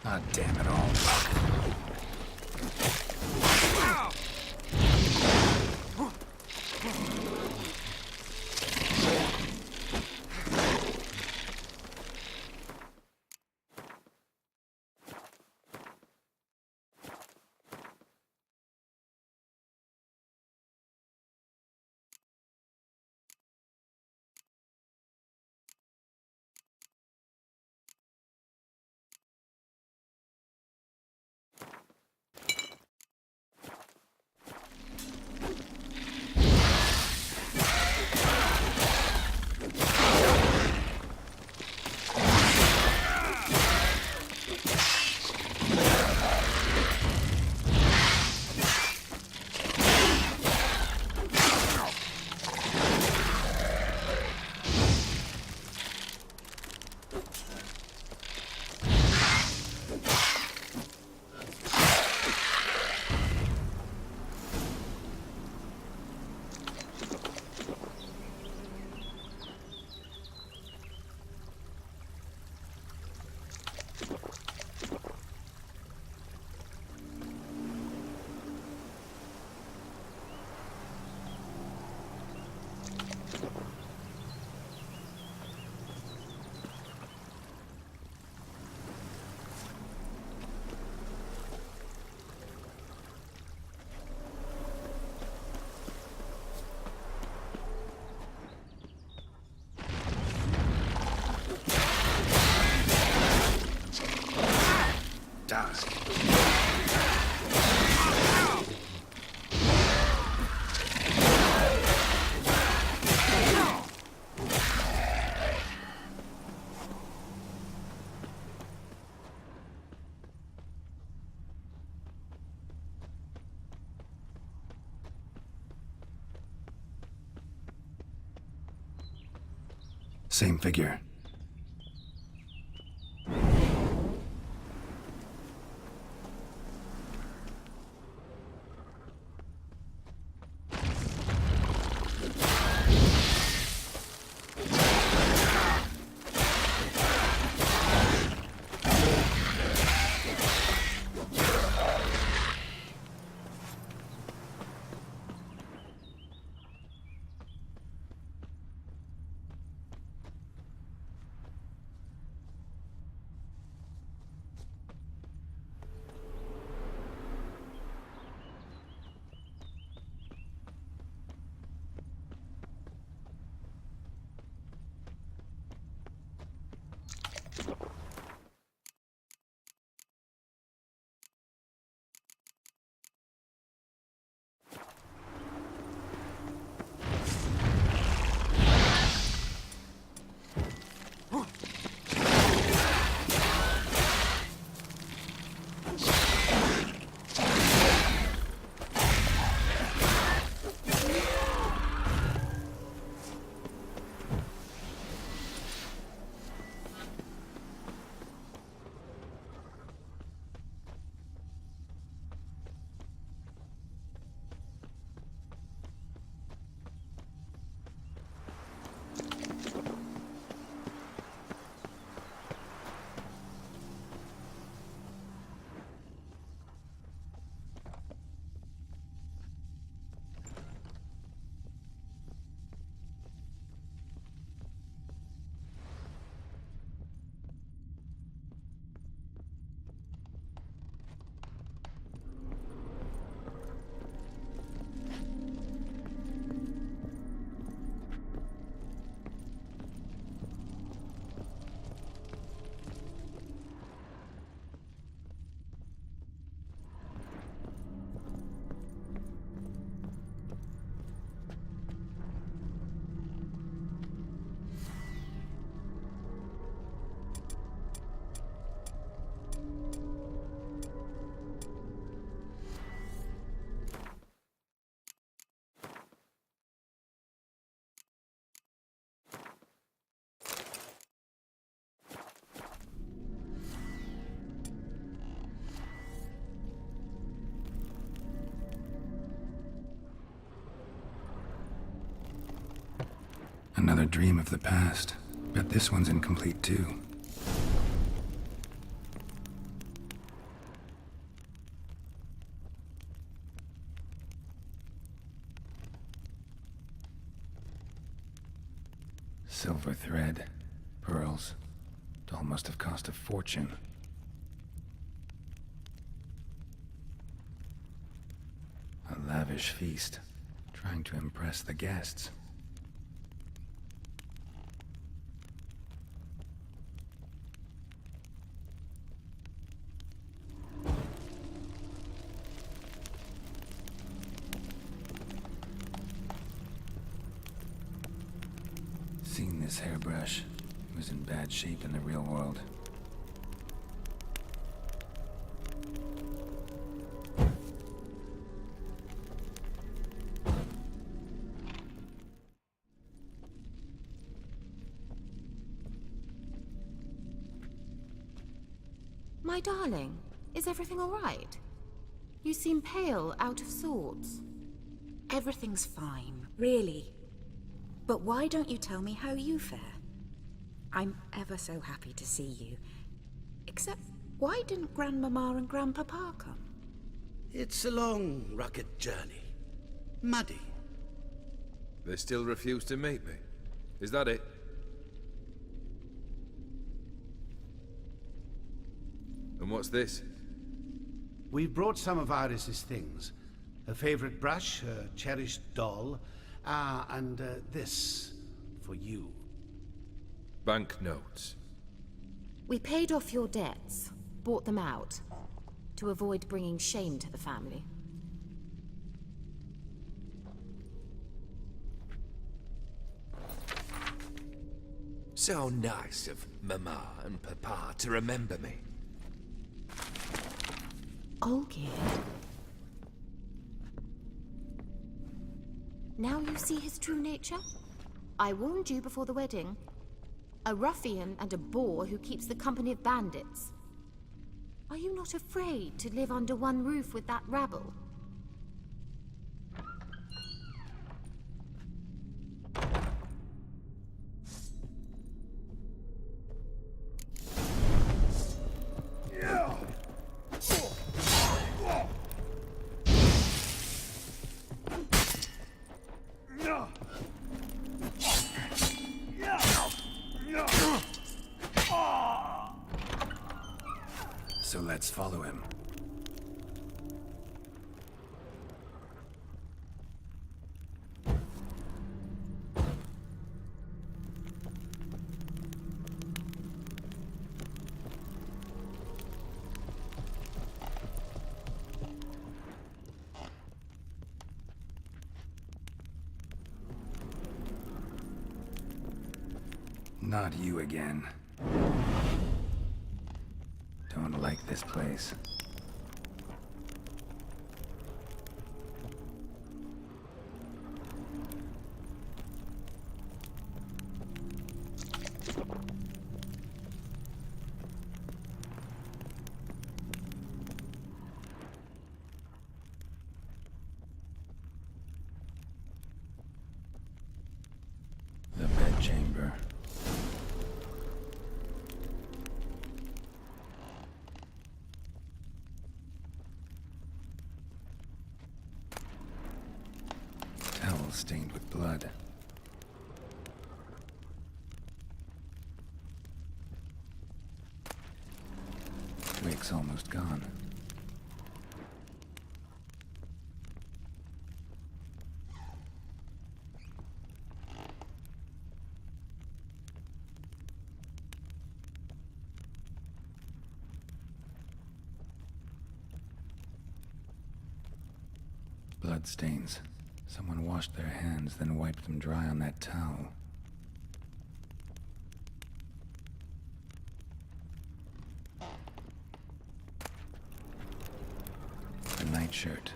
Ah, damn it all. Same figure. Another dream of the past. Bet this one's incomplete too. Silver thread, pearls. Doll must have cost a fortune. A lavish feast, trying to impress the guests. Seen this hairbrush. It was in bad shape in the real world. My darling, is everything all right? You seem pale, out of sorts. Everything's fine, really. But why don't you tell me how you fare? I'm ever so happy to see you. Except, why didn't Grandmama and Grandpapa come? It's a long, rugged journey. Muddy. They still refuse to meet me. Is that it? And what's this? We brought some of Iris's things. Her favorite brush, her cherished doll, and this for you. Banknotes. We paid off your debts, bought them out, to avoid bringing shame to the family. So nice of Mama and Papa to remember me. Olgierd. Now you see his true nature? I warned you before the wedding. A ruffian and a boor who keeps the company of bandits. Are you not afraid to live under one roof with that rabble? So let's follow him. Not you again. Don't like this place. The bedchamber. Towel stained with blood. Wig's almost gone. Blood stains. Someone washed their hands, then wiped them dry on that towel. A nightshirt.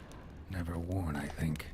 Never worn, I think.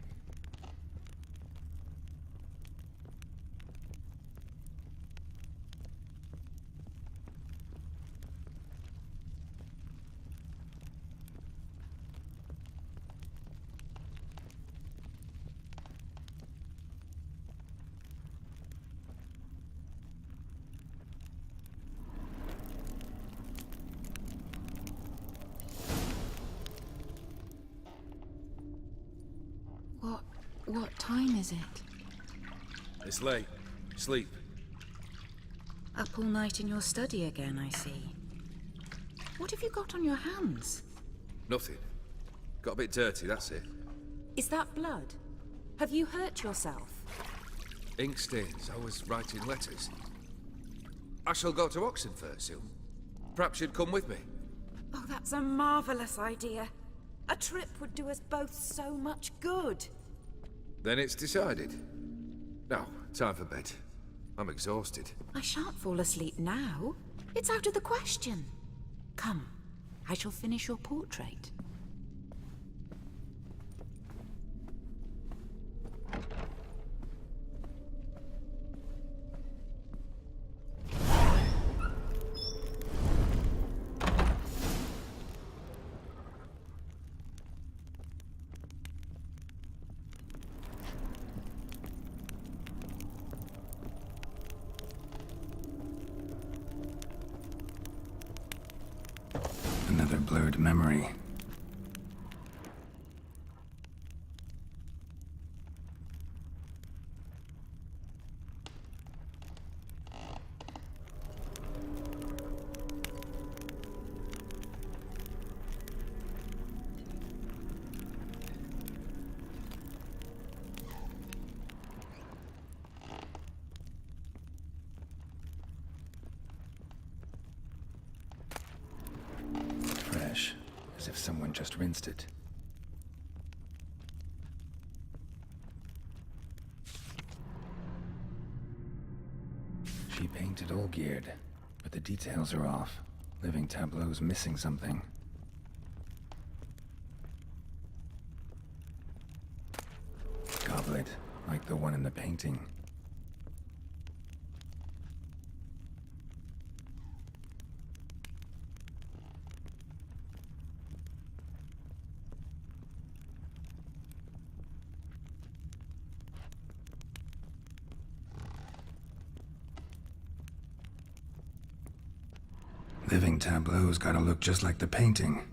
What time is it? It's late. Sleep. Up all night in your study again, I see. What have you got on your hands? Nothing. Got a bit dirty, that's it. Is that blood? Have you hurt yourself? Ink stains. I was writing letters. I shall go to Oxenfurt soon. Perhaps you'd come with me. Oh, that's a marvelous idea. A trip would do us both so much good. Then it's decided. Now, time for bed. I'm exhausted. I shan't fall asleep now. It's out of the question. Come, I shall finish your portrait. Another blurred memory. Fresh, as if someone just rinsed it. She painted Olgierd, but the details are off. Living Tableau's missing something. Goblet, like the one in the painting. Living Tableau's gotta look just like the painting.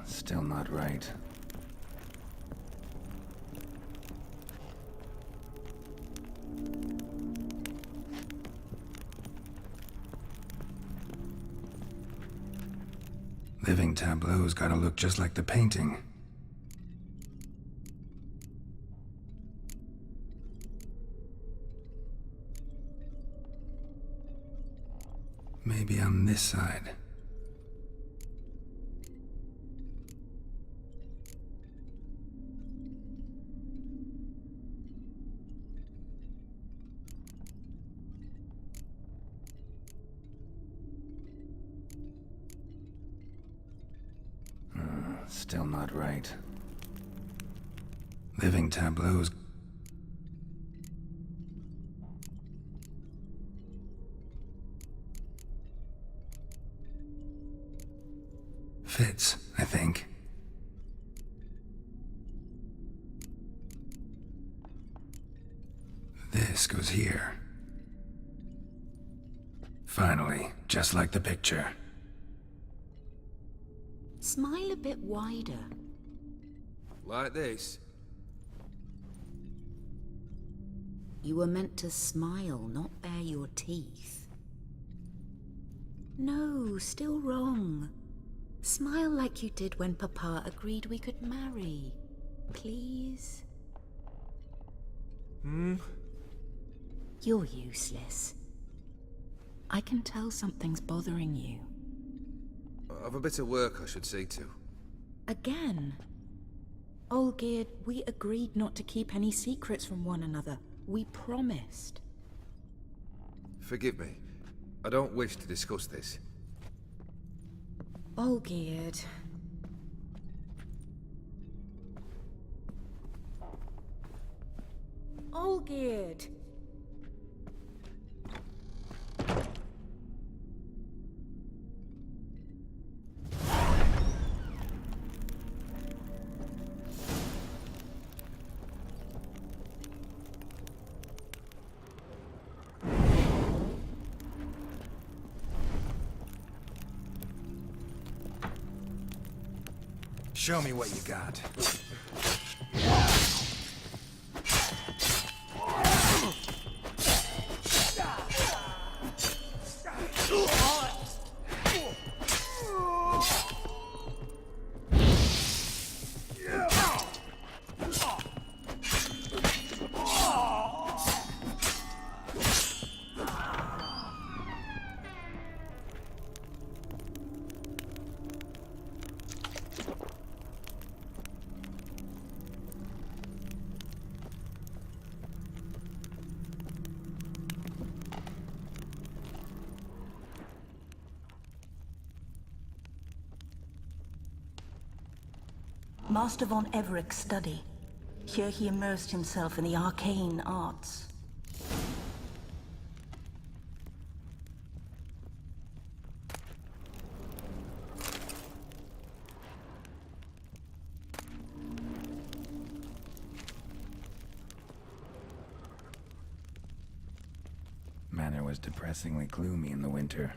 Still not right. Living Tableau's gotta look just like the painting. Maybe on this side. Still not right. Living Tableau's... fits, I think. This goes here. Finally, just like the picture. Smile a bit wider. Like this? You were meant to smile, not bare your teeth. No, still wrong. Smile like you did when Papa agreed we could marry. Please? You're useless. I can tell something's bothering you. I've a bit of work I should see to. Again? Olgierd, we agreed not to keep any secrets from one another. We promised. Forgive me. I don't wish to discuss this. Olgierd. Olgierd! Show me what you got. Master von Everett's study. Here he immersed himself in the arcane arts. Manor was depressingly gloomy in the winter.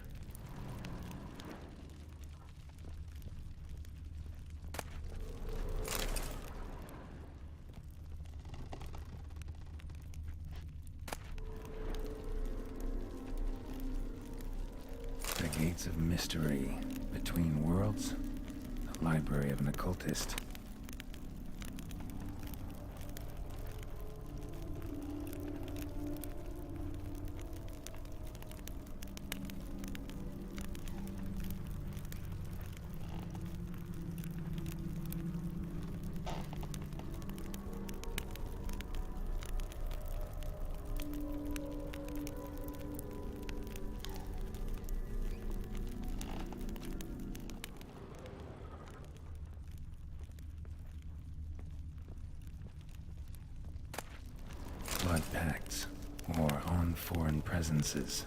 The Gates of Mystery. Between Worlds? The Library of an Occultist. Blood pacts, or on foreign presences.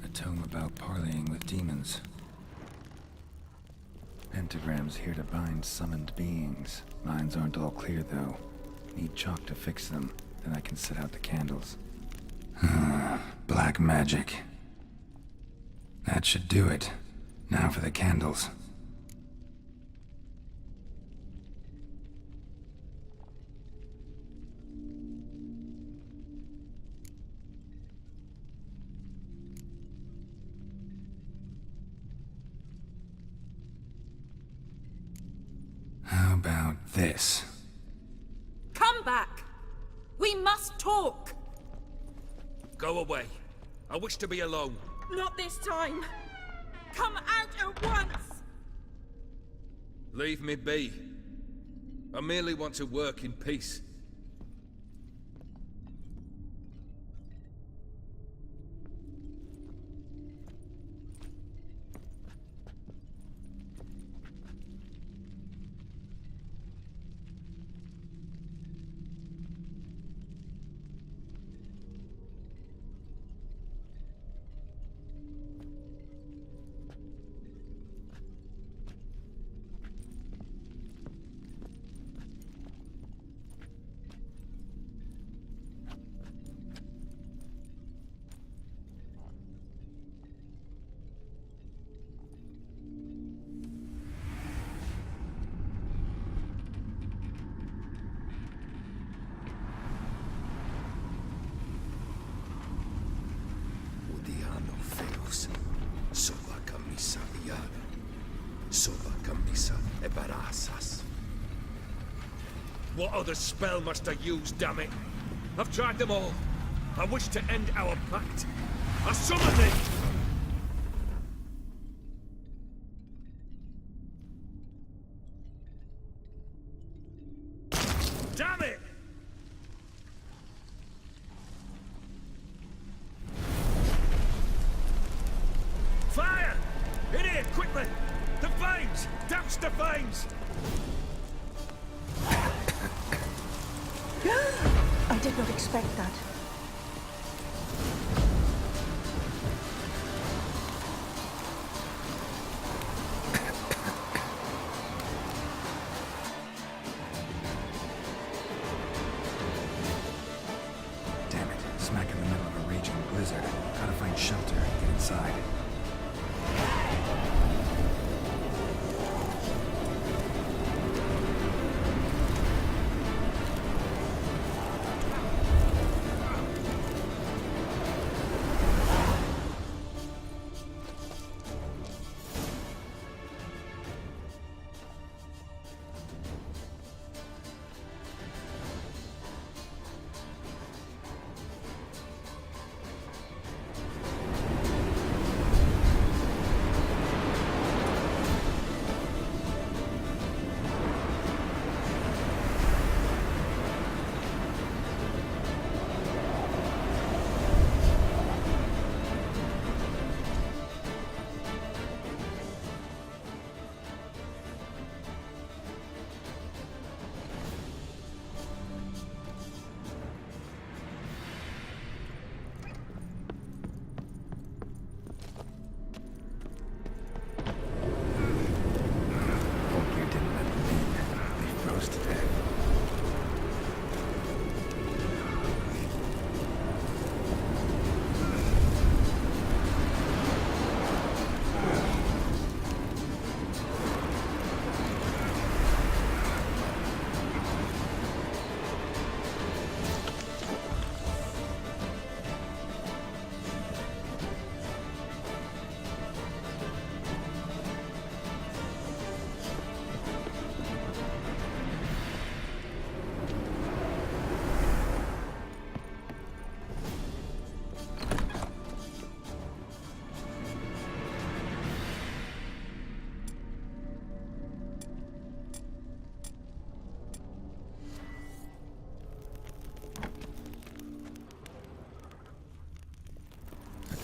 A tome about parleying with demons. Pentagrams here to bind summoned beings. Lines aren't all clear, though. Need chalk to fix them, then I can set out the candles. Black magic. That should do it. Now for the candles. How about this? Come back! We must talk! Go away. I wish to be alone. Not this time! Come out at once! Leave me be. I merely want to work in peace. Odiano feos. Soba camisa iada. Soba camisa e barasas. What other spell must I use, damn it? I've tried them all. I wish to end our pact. I summon thee! Damn it! Fire! In here, quickly! The flames! Douse the flames! I did not expect that. Damn it, smack in the middle of a raging blizzard. Gotta find shelter and get inside. Olgeir didn't let them in. They froze to death.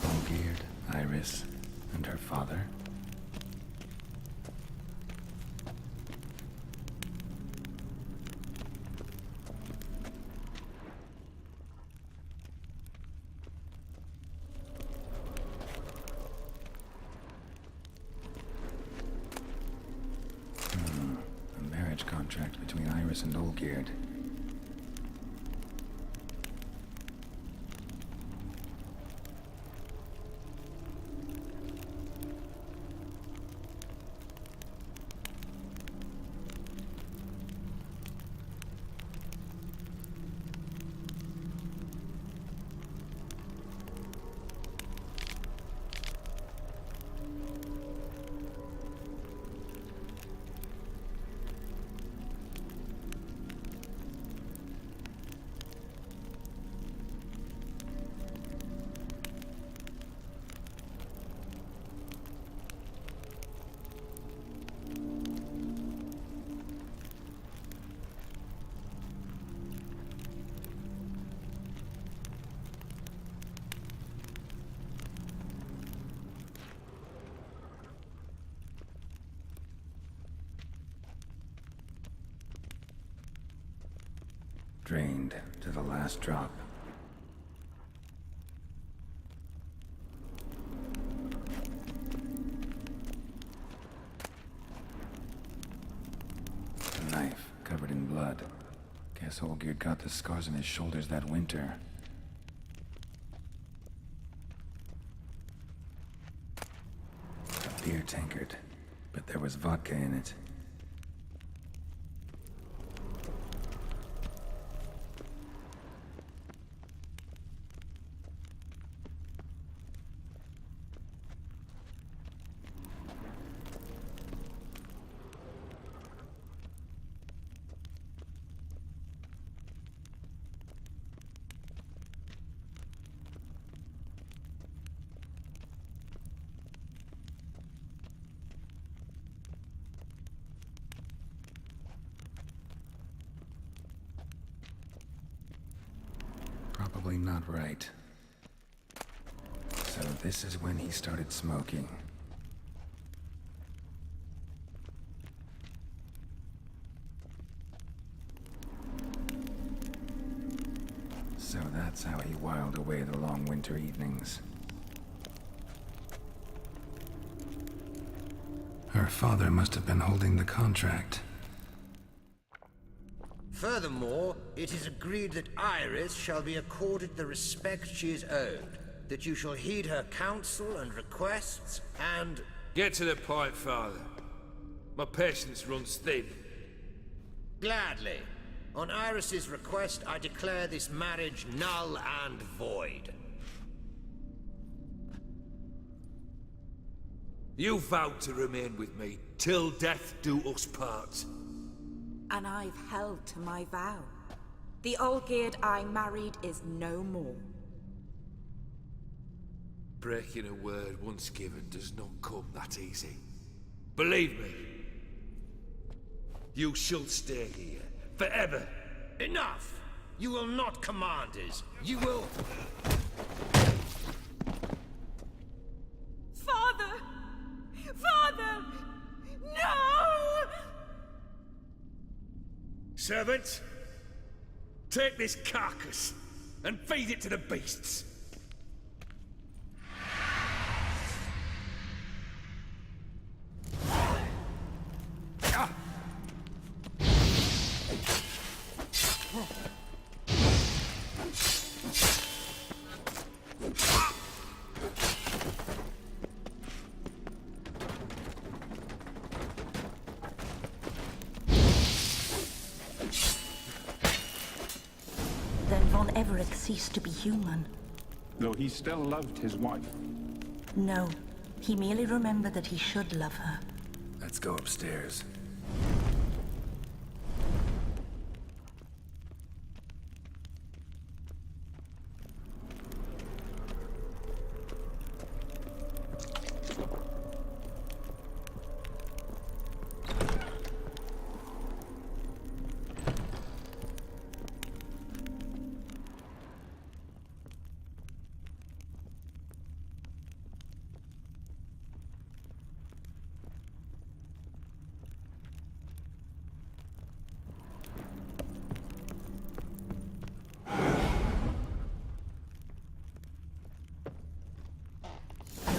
Olgierd, Iris, and her father. A marriage contract between Iris and Olgierd. Drained to the last drop. A knife covered in blood. Guess Olgierd got the scars on his shoulders that winter. A beer tankard, but there was vodka in it. probably not right. So this is when he started smoking. So that's how he whiled away the long winter evenings. Her father must have been holding the contract. Furthermore, it is agreed that Iris shall be accorded the respect she is owed, that you shall heed her counsel and requests, and... Get to the point, Father. My patience runs thin. Gladly. On Iris's request, I declare this marriage null and void. You vowed to remain with me till death do us part. And I've held to my vow. The Olgierd I married is no more. Breaking a word once given does not come that easy. Believe me. You shall stay here. Forever. Enough! You will not command us. You will... Father! Father! No! Servants, take this carcass and feed it to the beasts. Then Von Everett ceased to be human. Though he still loved his wife. No, he merely remembered that he should love her. Let's go upstairs.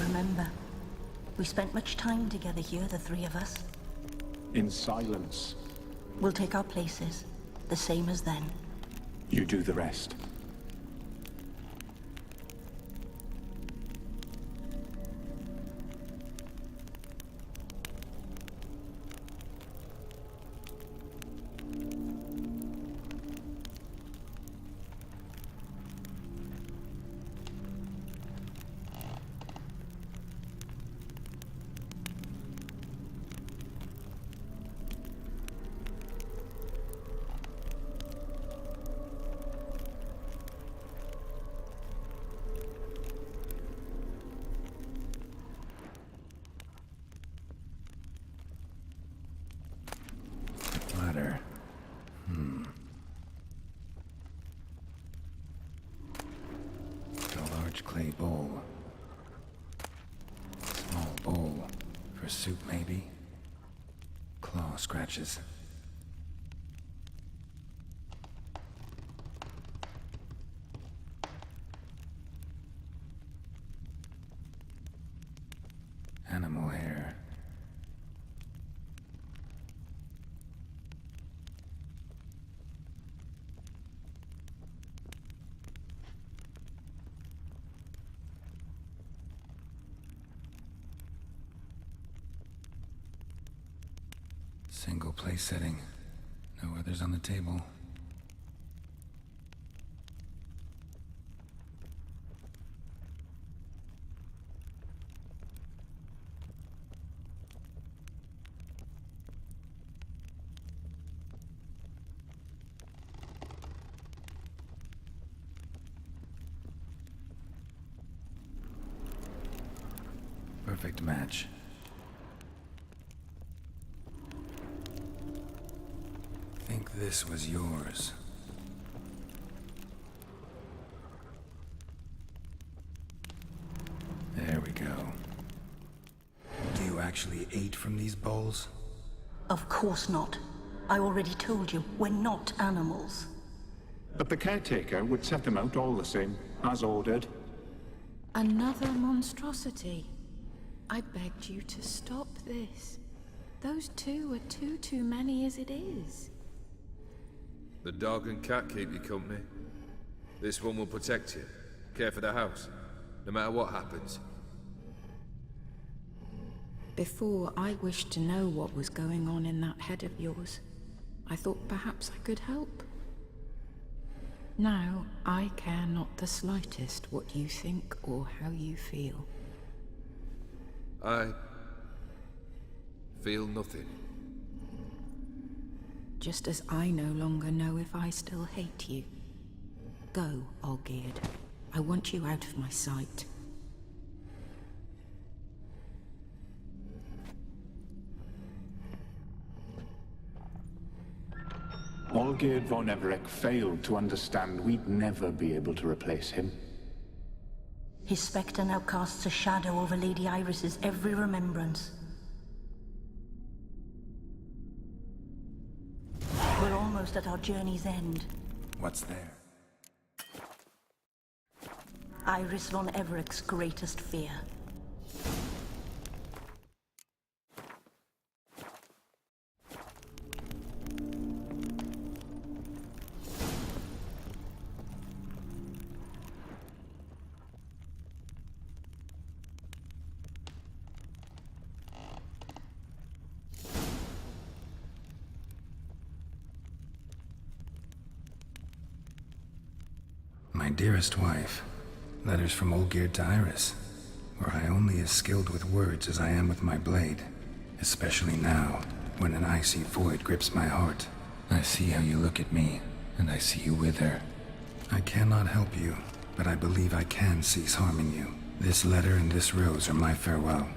Remember, we spent much time together here, the three of us. In silence. We'll take our places, the same as then. You do the rest. Ladder. A large clay bowl. Small bowl. For soup, maybe? Claw scratches. Animal hair. Single place setting. No others on the table. Perfect match. Think this was yours. ate from these bowls? Of course not. I already told you, we're not animals. But the caretaker would set them out all the same, as ordered. Another monstrosity. I begged you to stop this. Those two are too many as it is. The dog and cat keep you company. This one will protect you. Care for the house. No matter what happens. Before, I wished to know what was going on in that head of yours. I thought perhaps I could help. Now, I care not the slightest what you think or how you feel. I feel nothing. Just as I no longer know if I still hate you. Go, Olgierd. I want you out of my sight. Olgierd von Everec failed to understand we'd never be able to replace him. His spectre now casts a shadow over Lady Iris's every remembrance. We're almost at our journey's end. What's there? Iris von Everec's greatest fear. My dearest wife, letters from Olgierd to Iris, were I only as skilled with words as I am with my blade, especially now, when an icy void grips my heart. I see how you look at me, and I see you wither. I cannot help you, but I believe I can cease harming you. This letter and this rose are my farewell.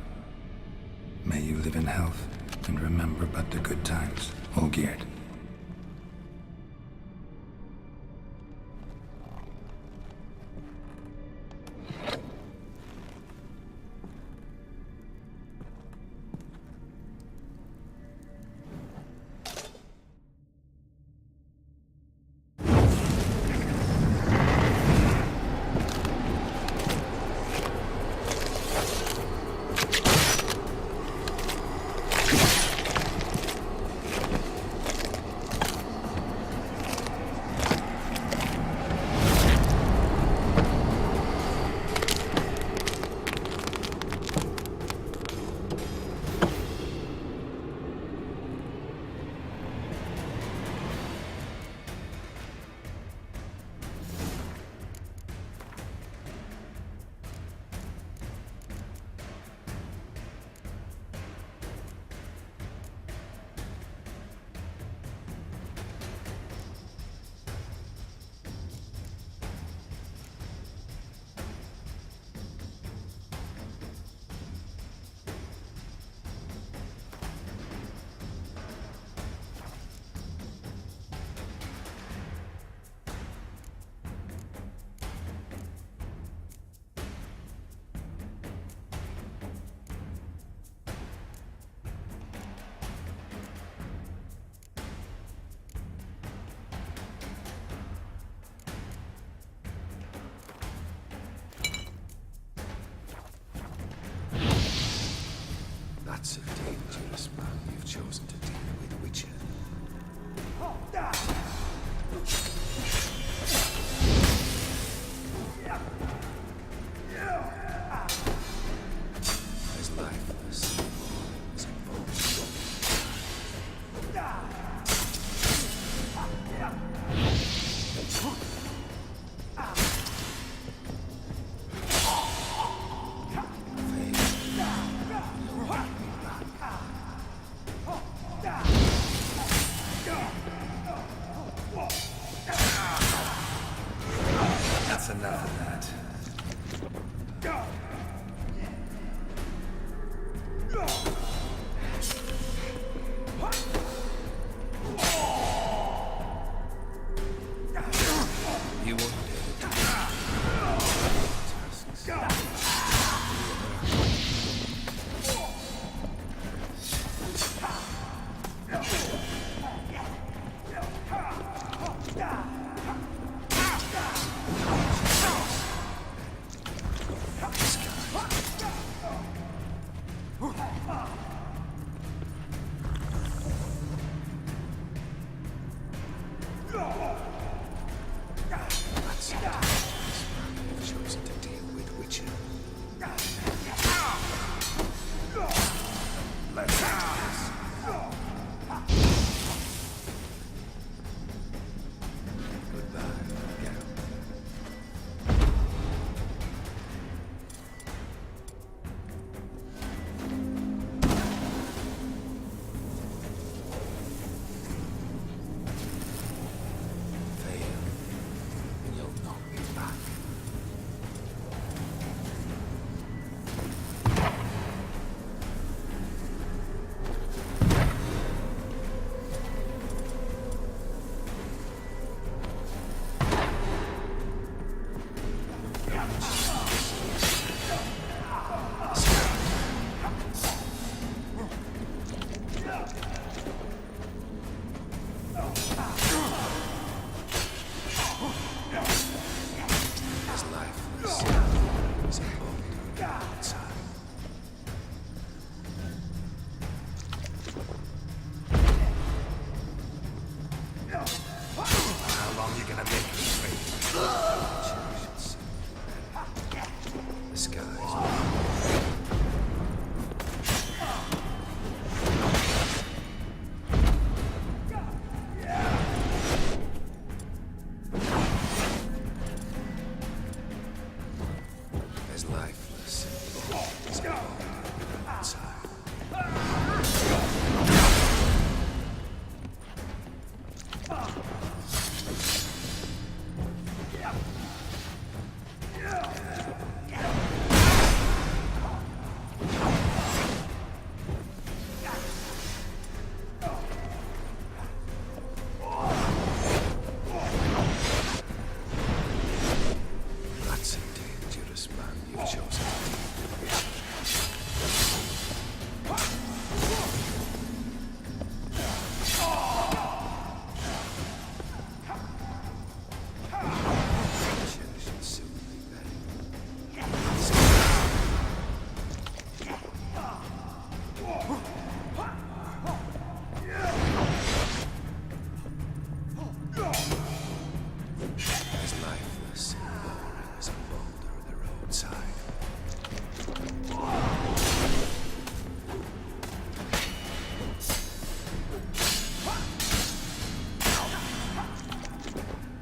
May you live in health, and remember but the good times, Olgierd.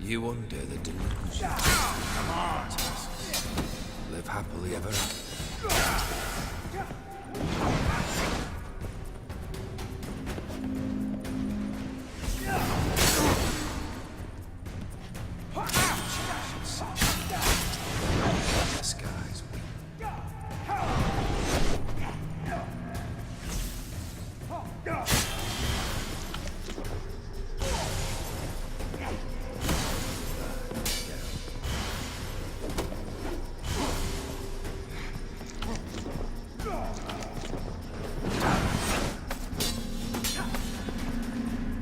You under the delusion. Come on. Live happily ever after. Skies.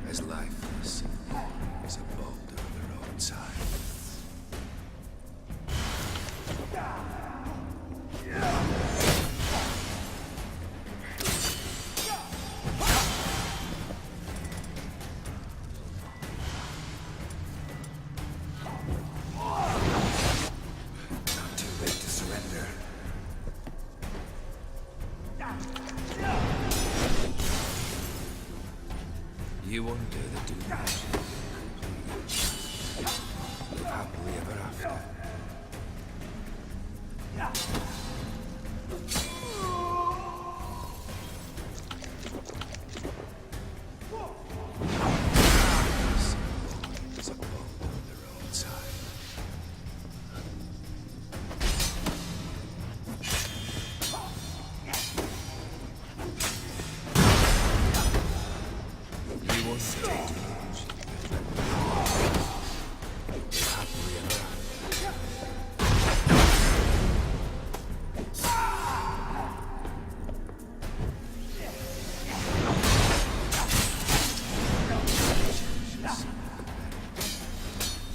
As lifeless as a boulder of the roadside. Not too late to surrender. You under the delusion. Live happily ever after. As a boulder of the roadside. You under the delusion. Live happily ever after.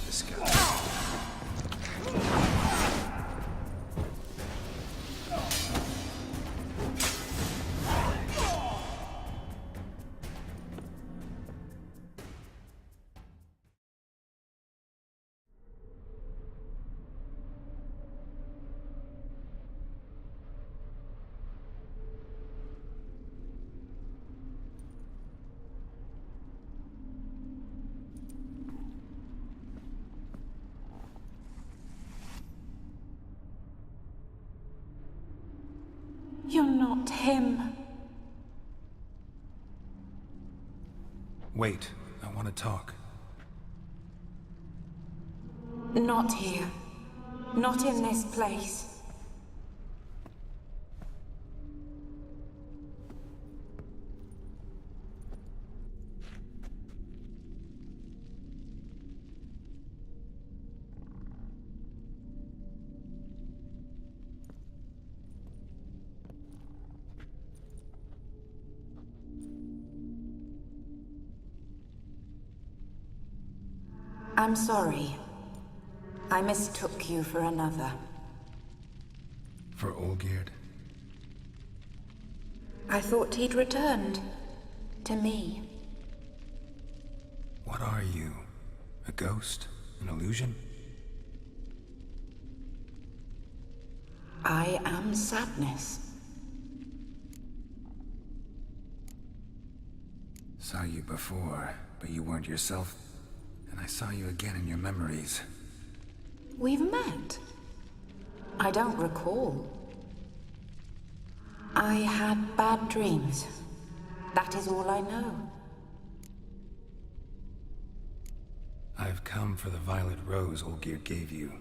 The sky. You're not him. Wait, I want to talk. Not here. Not in this place. I'm sorry. I mistook you for another. For Olgierd? I thought he'd returned. To me. What are you? A ghost? An illusion? I am sadness. Saw you before, but you weren't yourself. And I saw you again in your memories. We've met. I don't recall. I had bad dreams. That is all I know. I've come for the violet rose Olgierd gave you.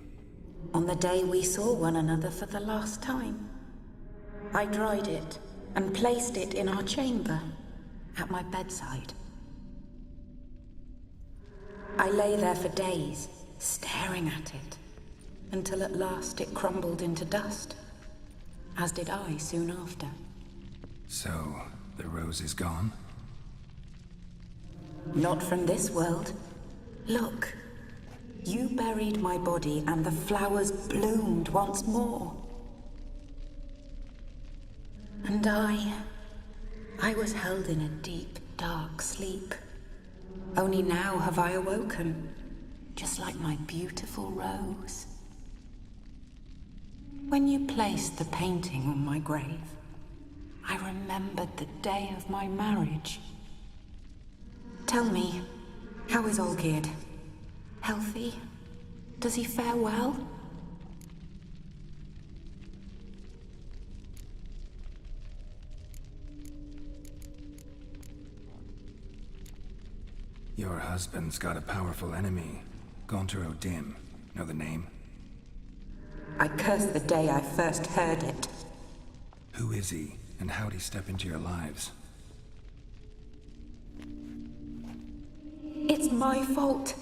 On the day we saw one another for the last time, I dried it and placed it in our chamber, at my bedside. I lay there for days, staring at it, until at last it crumbled into dust, as did I soon after. So, the rose is gone? Not from this world. Look, you buried my body and the flowers bloomed once more. And I was held in a deep, dark sleep. Only now have I awoken, just like my beautiful rose. When you placed the painting on my grave, I remembered the day of my marriage. Tell me, how is Olgierd? Healthy? Does he fare well? Your husband's got a powerful enemy. Gaunter O'Dim. Know the name? I cursed the day I first heard it. Who is he, and how'd he step into your lives? It's my fault.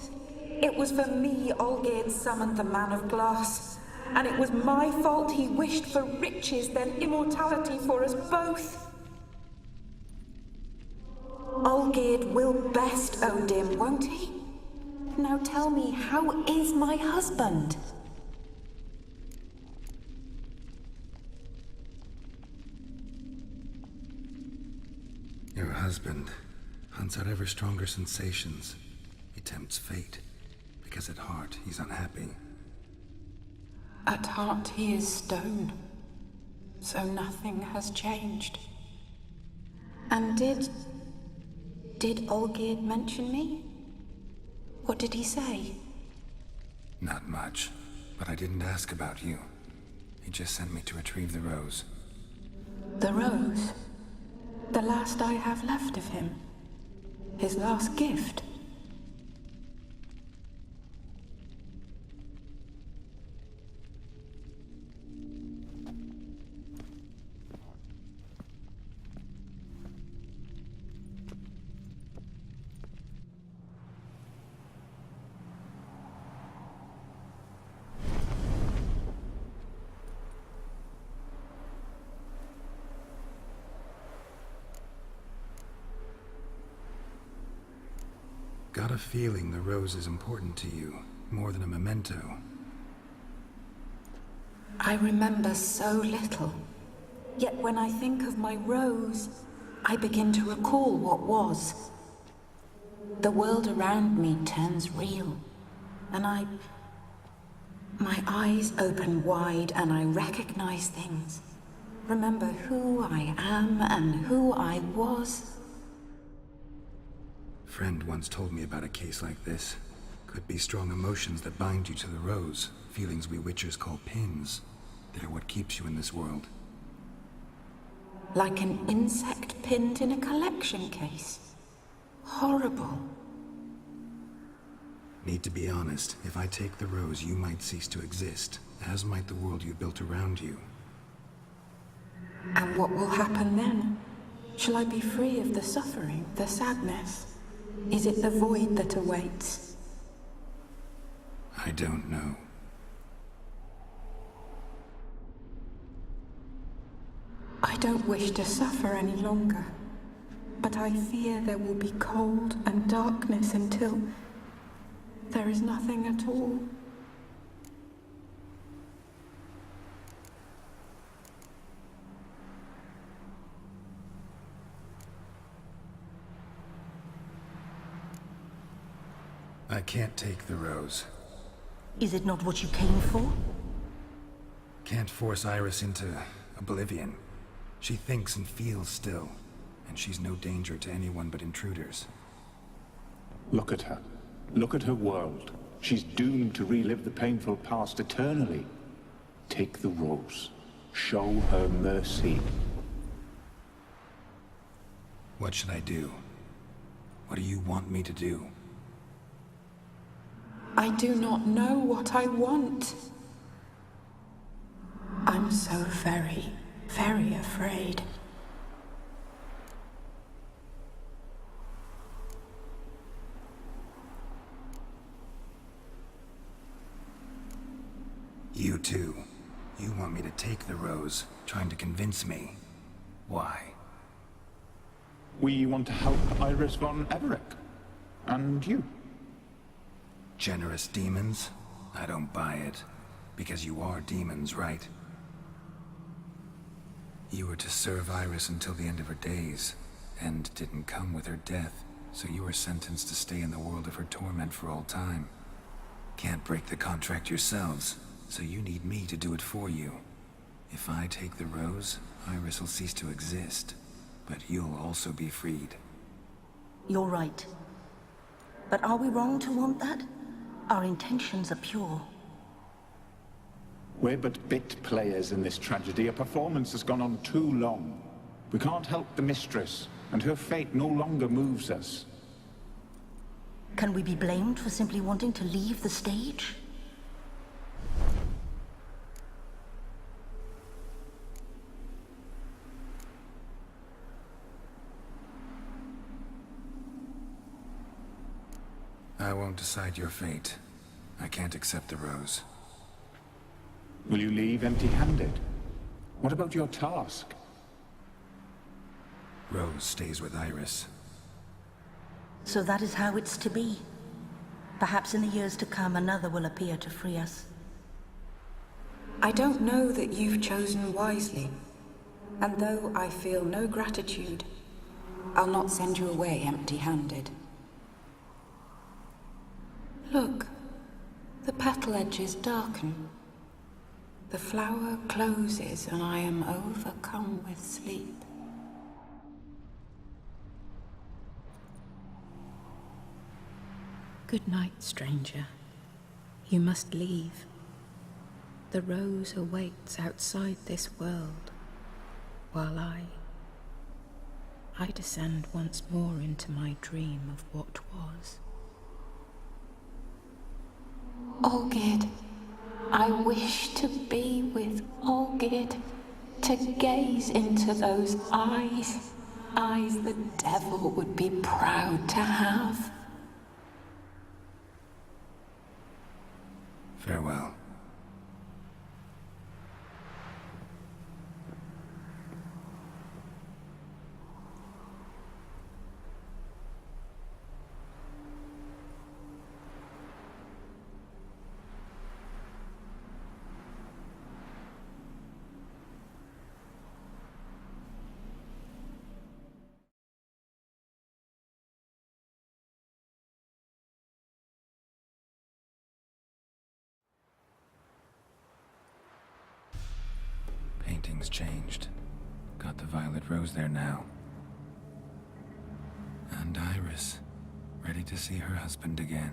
It was for me Olgierd summoned the Man of Glass. And it was my fault he wished for riches, then immortality for us both. Olgierd will best O'Dim, won't he? Now tell me, how is my husband? Your husband hunts out ever stronger sensations. He tempts fate, because at heart he's unhappy. At heart he is stone, so nothing has changed. And did Olgierd mention me? What did he say? Not much, but I didn't ask about you. He just sent me to retrieve the rose. The rose? The last I have left of him? His last gift? Got a feeling the rose is important to you, more than a memento. I remember so little. Yet when I think of my rose, I begin to recall what was. The world around me turns real, and my eyes open wide and I recognize things. Remember who I am and who I was. Friend once told me about a case like this. Could be strong emotions that bind you to the rose, feelings we witchers call pins. They're what keeps you in this world. Like an insect pinned in a collection case. Horrible. Need to be honest, if I take the rose, you might cease to exist, as might the world you built around you. And what will happen then? Shall I be free of the suffering, the sadness? Is it the void that awaits? I don't know. I don't wish to suffer any longer, but I fear there will be cold and darkness until there is nothing at all. I can't take the rose. Is it not what you came for? Can't force Iris into oblivion. She thinks and feels still, and she's no danger to anyone but intruders. Look at her. Look at her world. She's doomed to relive the painful past eternally. Take the rose. Show her mercy. What should I do? What do you want me to do? I do not know what I want. I'm so very, very afraid. You too. You want me to take the rose, trying to convince me. Why? We want to help Iris von Everec. And you. Generous demons? I don't buy it. Because you are demons, right? You were to serve Iris until the end of her days. End didn't come with her death, so you were sentenced to stay in the world of her torment for all time. Can't break the contract yourselves, so you need me to do it for you. If I take the rose, Iris will cease to exist, but you'll also be freed. You're right. But are we wrong to want that? Our intentions are pure. We're but bit players in this tragedy. A performance has gone on too long. We can't help the mistress, and her fate no longer moves us. Can we be blamed for simply wanting to leave the stage? I won't decide your fate. I can't accept the rose. Will you leave empty-handed? What about your task? Rose stays with Iris. So that is how it's to be. Perhaps in the years to come, another will appear to free us. I don't know that you've chosen wisely. And though I feel no gratitude, I'll not send you away empty-handed. Look, the petal edges darken. The flower closes and I am overcome with sleep. Good night, stranger. You must leave. The rose awaits outside this world, while I descend once more into my dream of what was. Olgierd, I wish to be with Olgierd, to gaze into those eyes, eyes the devil would be proud to have. Farewell. Painting's changed. Got the violet rose there now. And Iris, ready to see her husband again.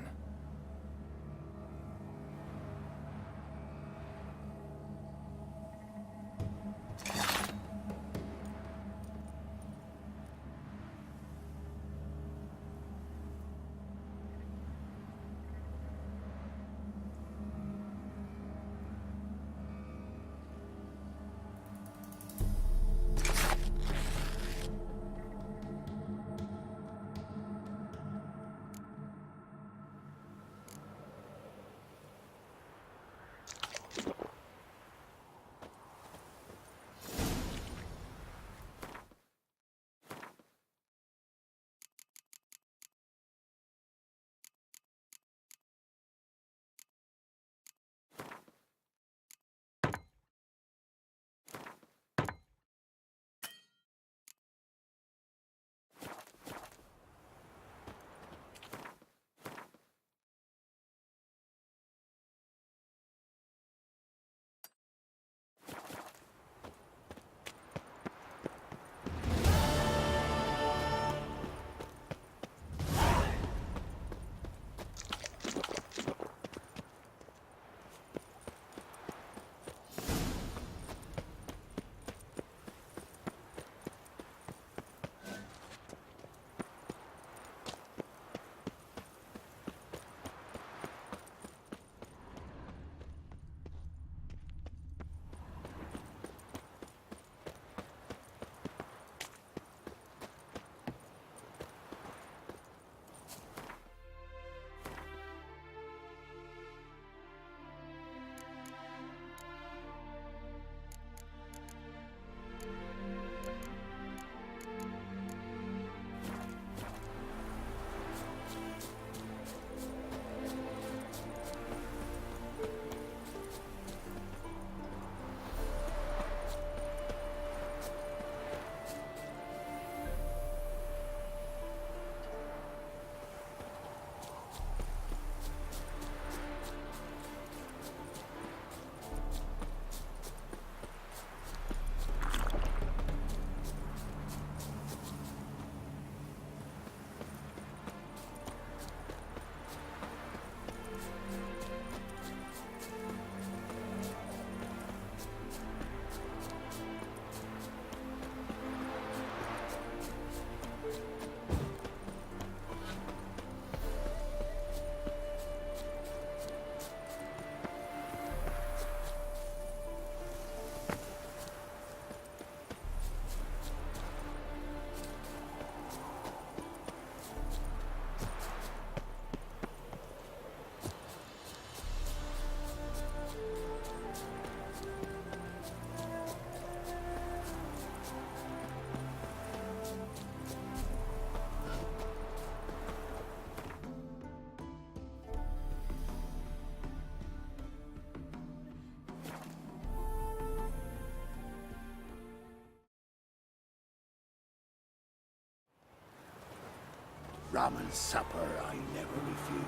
Rum and supper I never refuse.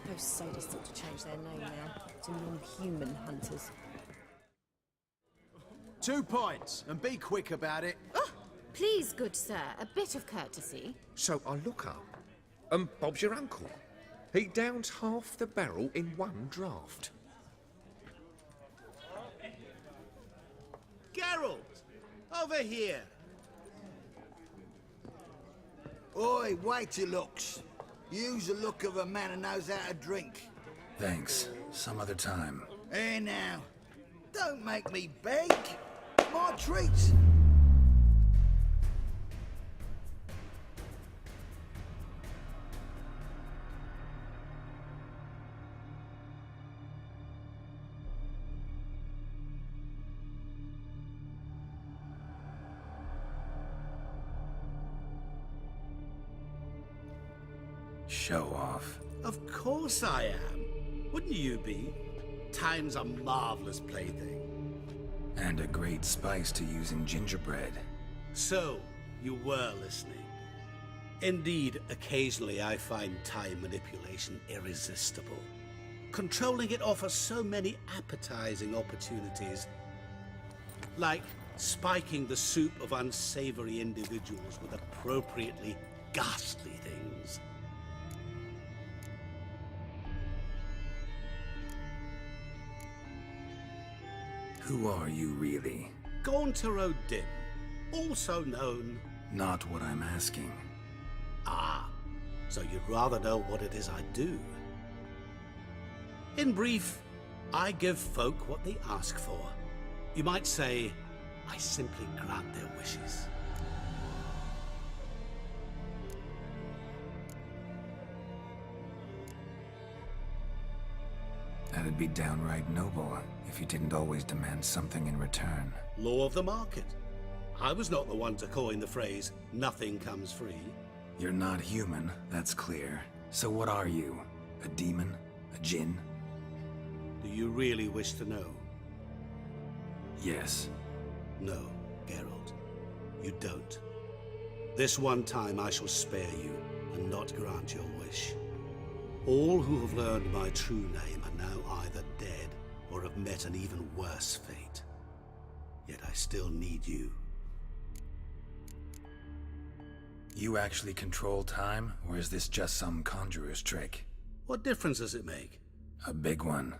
Those sadists ought to change their name now to non-human hunters. 2 points, and be quick about it. Oh, please, good sir, a bit of courtesy. So I look up, and Bob's your uncle. He downs half the barrel in one draught. Geralt! Over here! Oi, wait your looks. Use the look of a man who knows how to drink. Thanks. Some other time. Here now. Don't make me beg. My treat. Show off. Of course I am. Wouldn't you be? Time's a marvelous plaything. And a great spice to use in gingerbread. So, you were listening. Indeed, occasionally I find time manipulation irresistible. Controlling it offers so many appetizing opportunities. Like spiking the soup of unsavory individuals with appropriately ghastly things. Who are you, really? Gauntero Dim, also known... Not what I'm asking. Ah, so you'd rather know what it is I do. In brief, I give folk what they ask for. You might say, I simply grant their wishes. That'd be downright noble if you didn't always demand something in return. Law of the market. I was not the one to coin the phrase, nothing comes free. You're not human, that's clear. So what are you? A demon? A djinn? Do you really wish to know? Yes. No, Geralt. You don't. This one time I shall spare you and not grant your wish. All who have learned my true name are now either dead or have met an even worse fate. Yet I still need you. You actually control time, or is this just some conjurer's trick? What difference does it make? A big one.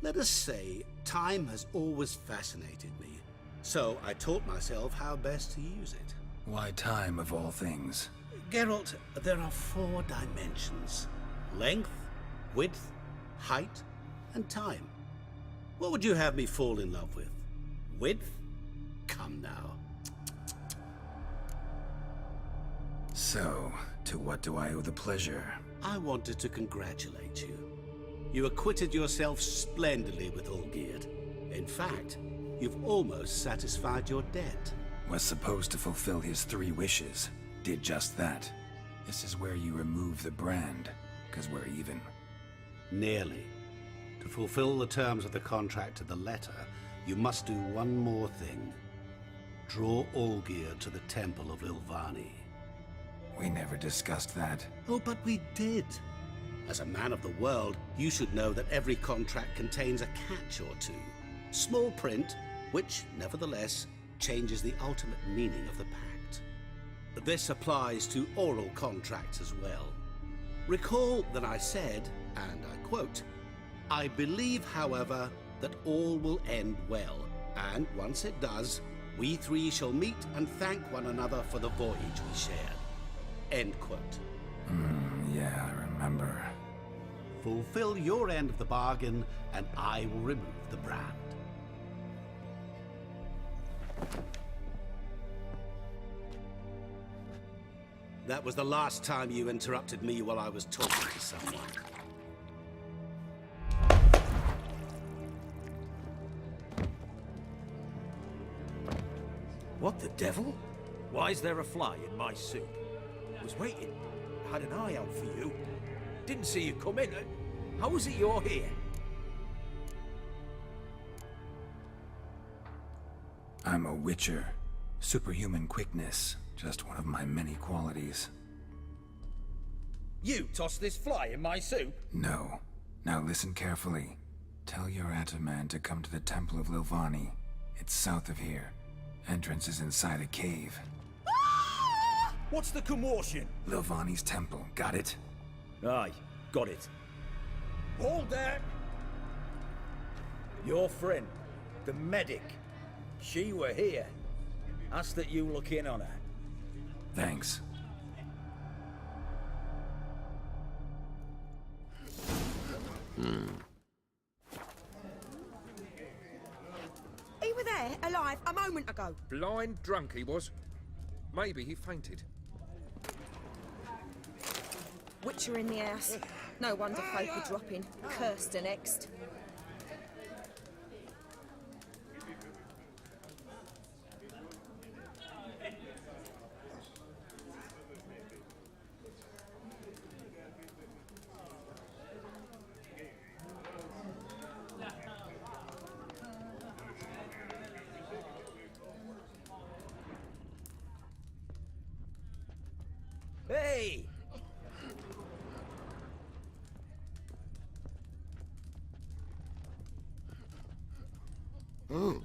Let us say time has always fascinated me, so I taught myself how best to use it. Why time, of all things? Geralt, there are 4 dimensions. Length, width, height, and time. What would you have me fall in love with? Width? Come now. So, to what do I owe the pleasure? I wanted to congratulate you. You acquitted yourself splendidly with Olgierd. In fact, you've almost satisfied your debt. Was supposed to fulfill his 3 wishes. Did just that. This is where you remove the brand, because we're even. Nearly. To fulfill the terms of the contract to the letter, you must do one more thing. Draw Olgierd to the Temple of Ilvani. We never discussed that. Oh, but we did. As a man of the world, you should know that every contract contains a catch or two. Small print, which, nevertheless, changes the ultimate meaning of the pact. This applies to oral contracts as well. Recall that I said, and I quote, "I believe, however, that all will end well, and once it does, we 3 shall meet and thank one another for the voyage we shared." End quote. Yeah, I remember. Fulfill your end of the bargain, and I will remove the brand. That was the last time you interrupted me while I was talking to someone. What the devil? Why is there a fly in my soup? Was waiting. Had an eye out for you. Didn't see you come in. How is it you're here? I'm a witcher. Superhuman quickness. Just one of my many qualities. You tossed this fly in my soup? No. Now listen carefully. Tell your Ataman to come to the Temple of Lilvani. It's south of here. Entrance is inside a cave. What's the commotion? Lilvani's temple, got it? Aye, got it. Hold there! Your friend, the medic, she were here. Ask that you look in on her. Thanks. He were there, alive, a moment ago. Blind drunk he was. Maybe he fainted. Witcher in the house. No wonder folk are dropping. Cursed next. Hey! Oh.